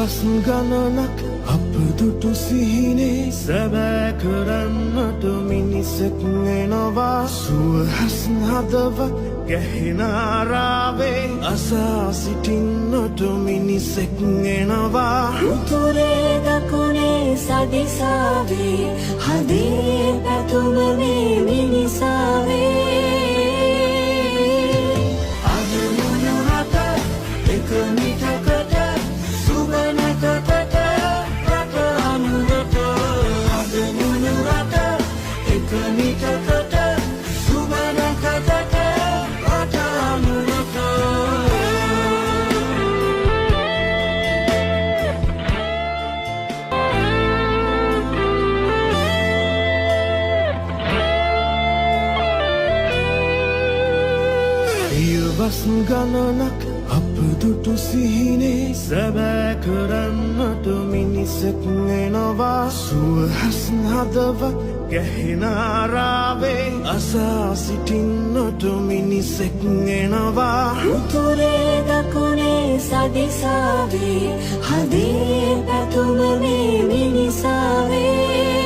වස් ගණනක් අප දුටු සිහිනේ සැබෑ කරන්නට මිනිසෙක් එනවා සුවහස් හදවත් ගැහෙන ආරාවේ අසා සිටින්නට මිනිසෙක් එනවා උතුරේ දකුණේ සදිසාවේ හදේ පැතුම මේ මිනිසාවේ අද මොනරට එක මිටකට සුබනකට රට අනුරට අද මොනරට එක මිටකට සුබනකට රට අනුරට වස් ගණනක් අප දුටු සිහිනේ සැබෑ කරන්නට මිනිසෙක් එනවා සුවහස් හදවත් ගැහෙන ආරාවේ අසා සිටින්නට මිනිසෙක් එනවා උතුරේ දකුණේ සදිසාවේ හදේ පැතුම මේ මිනිසාවේ